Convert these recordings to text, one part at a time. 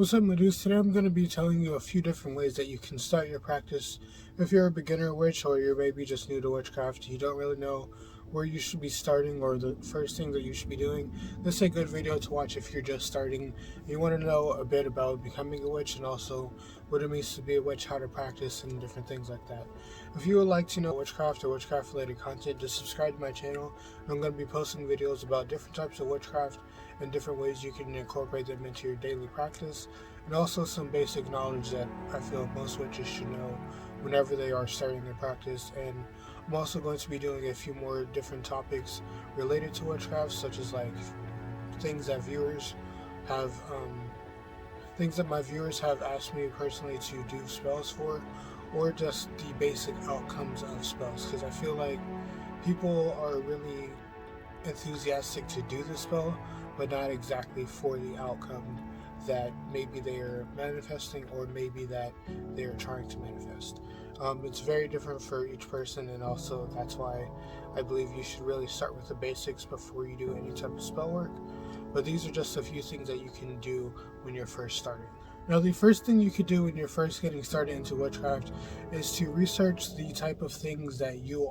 What's up, my dudes? Today I'm going to be telling you a few different ways that you can start your practice. If you're a beginner witch or you're maybe just new to witchcraft, you don't really know where you should be starting or the first thing that you should be doing, this is a good video to watch if you're just starting. You want to know a bit about becoming a witch and also what it means to be a witch, how to practice, and different things like that. If you would like to know witchcraft or witchcraft related content, just subscribe to my channel. I'm going to be posting videos about different types of witchcraft and different ways you can incorporate them into your daily practice, and also some basic knowledge that I feel most witches should know whenever they are starting their practice. And I'm also going to be doing a few more different topics related to witchcraft, such as like things that my viewers have asked me personally to do spells for, or just the basic outcomes of spells, because I feel like people are really enthusiastic to do the spell, but not exactly for the outcome that maybe they are manifesting or maybe that they are trying to manifest. It's very different for each person, and also that's why I believe you should really start with the basics before you do any type of spell work. But these are just a few things that you can do when you're first starting. Now, the first thing you could do when you're first getting started into witchcraft is to research the type of things that you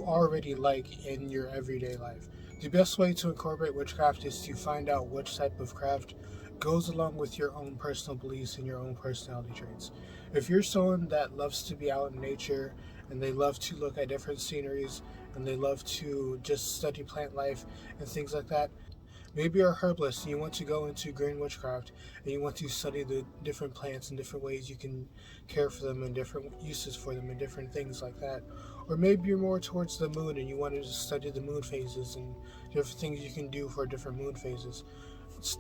already like in your everyday life. The best way to incorporate witchcraft is to find out which type of craft goes along with your own personal beliefs and your own personality traits. If you're someone that loves to be out in nature and they love to look at different sceneries and they love to just study plant life and things like that, maybe you're a herbalist and you want to go into green witchcraft and you want to study the different plants and different ways you can care for them and different uses for them and different things like that. Or maybe you're more towards the moon and you want to study the moon phases and different things you can do for different moon phases.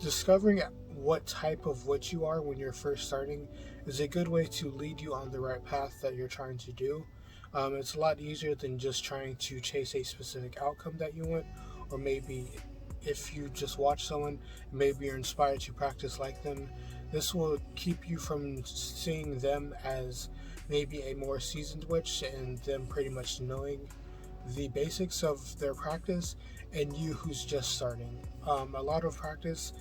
Discovering what type of witch you are when you're first starting is a good way to lead you on the right path that you're trying to do. It's a lot easier than just trying to chase a specific outcome that you want, or maybe if you just watch someone, maybe you're inspired to practice like them. This will keep you from seeing them as maybe a more seasoned witch and them pretty much knowing the basics of their practice, and you who's just starting. A lot of practice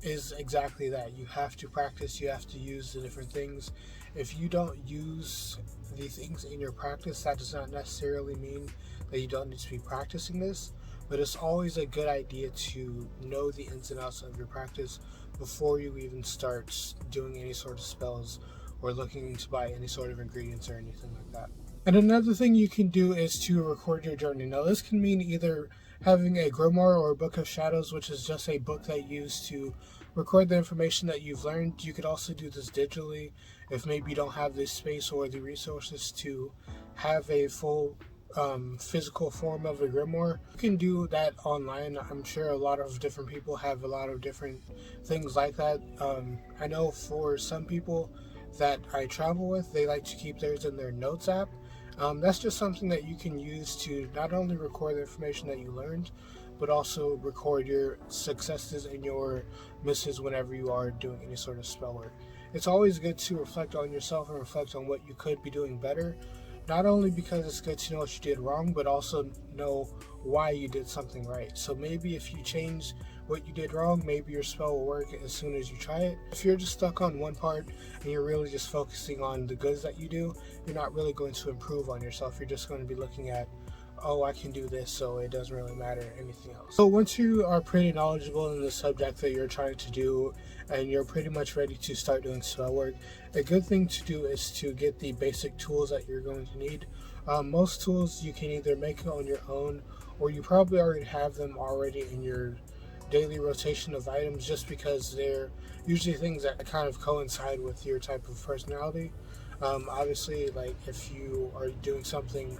is exactly that. You have to practice, you have to use the different things. If you don't use the things in your practice, that does not necessarily mean that you don't need to be practicing this, but it's always a good idea to know the ins and outs of your practice before you even start doing any sort of spells or looking to buy any sort of ingredients or anything like that. And another thing you can do is to record your journey. Now, this can mean either having a grimoire or a book of shadows, which is just a book that you use to record the information that you've learned. You could also do this digitally if maybe you don't have the space or the resources to have a full physical form of a grimoire. You can do that online. I'm sure a lot of different people have a lot of different things like that. I know for some people that I travel with, they like to keep theirs in their notes app. That's just something that you can use to not only record the information that you learned, but also record your successes and your misses whenever you are doing any sort of spell work. It's always good to reflect on yourself and reflect on what you could be doing better, not only because it's good to know what you did wrong, but also know why you did something right. So maybe if you change what you did wrong, maybe your spell will work as soon as you try it. If you're just stuck on one part and you're really just focusing on the goods that you do, you're not really going to improve on yourself. You're just going to be looking at, oh, I can do this, so it doesn't really matter anything else. So once you are pretty knowledgeable in the subject that you're trying to do and you're pretty much ready to start doing spell work, a good thing to do is to get the basic tools that you're going to need. Most tools you can either make on your own, or you probably already have them already in your daily rotation of items, just because they're usually things that kind of coincide with your type of personality. Obviously, like if you are doing something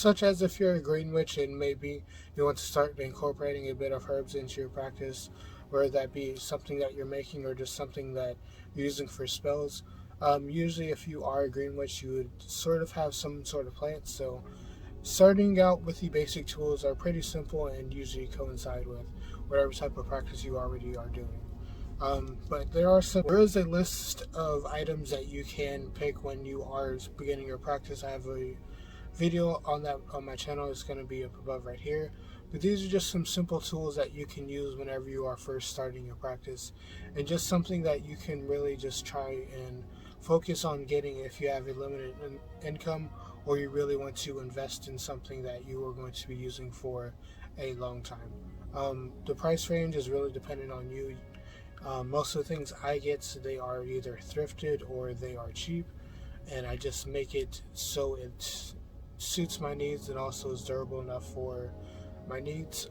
such as if you're a green witch and maybe you want to start incorporating a bit of herbs into your practice, whether that be something that you're making or just something that you're using for spells. Usually if you are a green witch, you would sort of have some sort of plant, so starting out with the basic tools are pretty simple and usually coincide with whatever type of practice you already are doing. But there is a list of items that you can pick when you are beginning your practice. I have a video on that on my channel. It's going to be up above right here. But these are just some simple tools that you can use whenever you are first starting your practice, and just something that you can really just try and focus on getting if you have a limited income, or you really want to invest in something that you are going to be using for a long time. The price range is really dependent on you. Most of the things I get, they are either thrifted or they are cheap, and I just make it so it suits my needs and also is durable enough for my needs.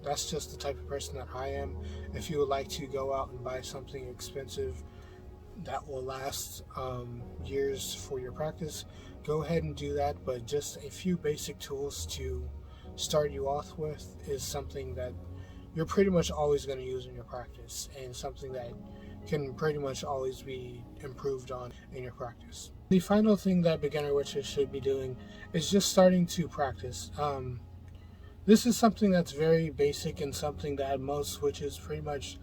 That's just the type of person that I am. If you would like to go out and buy something expensive that will last years for your practice, go ahead and do that, but just a few basic tools to start you off with is something that you're pretty much always going to use in your practice, and something that can pretty much always be improved on in your practice. The final thing that beginner witches should be doing is just starting to practice. This is something that's very basic and something that most witches pretty much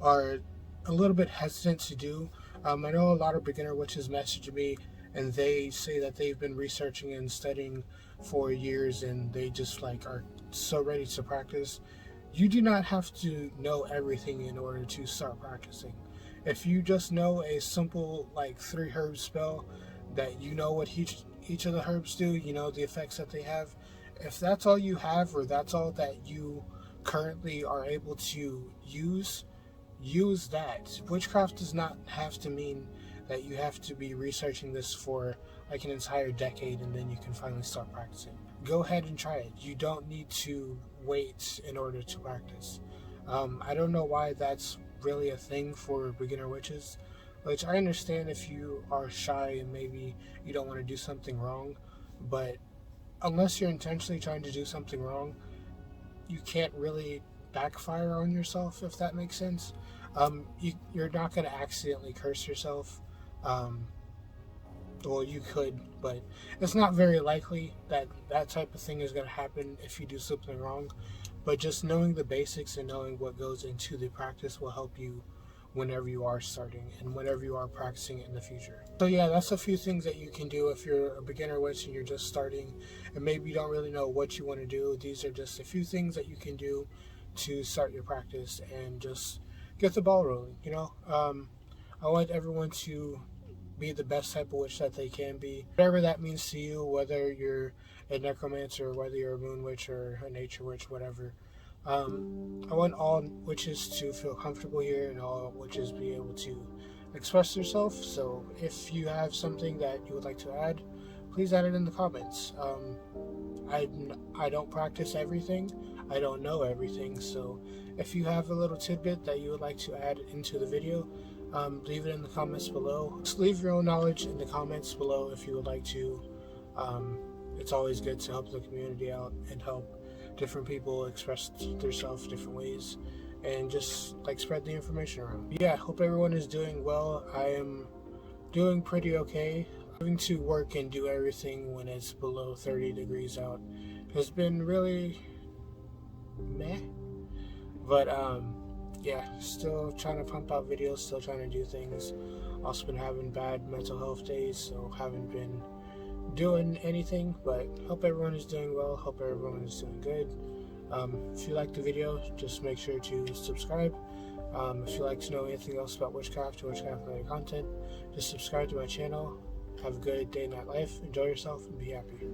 are a little bit hesitant to do. I know a lot of beginner witches message me and they say that they've been researching and studying for years and they just like are so ready to practice. You do not have to know everything in order to start practicing. If you just know a simple like 3 herb spell, that you know what each of the herbs do, you know the effects that they have. If that's all you have, or that's all that you currently are able to use that. Witchcraft does not have to mean that you have to be researching this for like an entire decade and then you can finally start practicing. Go ahead and try it. You don't need to wait in order to practice. I don't know why that's really a thing for beginner witches, which I understand if you are shy and maybe you don't want to do something wrong, but unless you're intentionally trying to do something wrong, you can't really backfire on yourself, if that makes sense. You're not going to accidentally curse yourself. Well, you could, but it's not very likely that that type of thing is going to happen if you do something wrong. But just knowing the basics and knowing what goes into the practice will help you whenever you are starting and whenever you are practicing it in the future. So yeah, that's a few things that you can do if you're a beginner witch and you're just starting and maybe you don't really know what you want to do. These are just a few things that you can do to start your practice and just get the ball rolling, you know. I want everyone to be the best type of witch that they can be, whatever that means to you, whether you're a necromancer, whether you're a moon witch or a nature witch, whatever. I want all witches to feel comfortable here and all witches be able to express themselves. So if you have something that you would like to add, please add it in the comments. I don't practice everything. I don't know everything. So if you have a little tidbit that you would like to add into the video, leave it in the comments below. Just leave your own knowledge in the comments below if you would like to. It's always good to help the community out and help different people express themselves different ways and just like spread the information around. Yeah, hope everyone is doing well. I am doing pretty okay. Having to work and do everything when it's below 30 degrees out has been really meh. But yeah, still trying to pump out videos, still trying to do things. Also been having bad mental health days, so haven't been doing anything, but hope everyone is doing well, hope everyone is doing good. If you like the video, just make sure to subscribe. If you'd like to know anything else about witchcraft or witchcraft related content, just subscribe to my channel. Have a good day, night life, enjoy yourself, and be happy.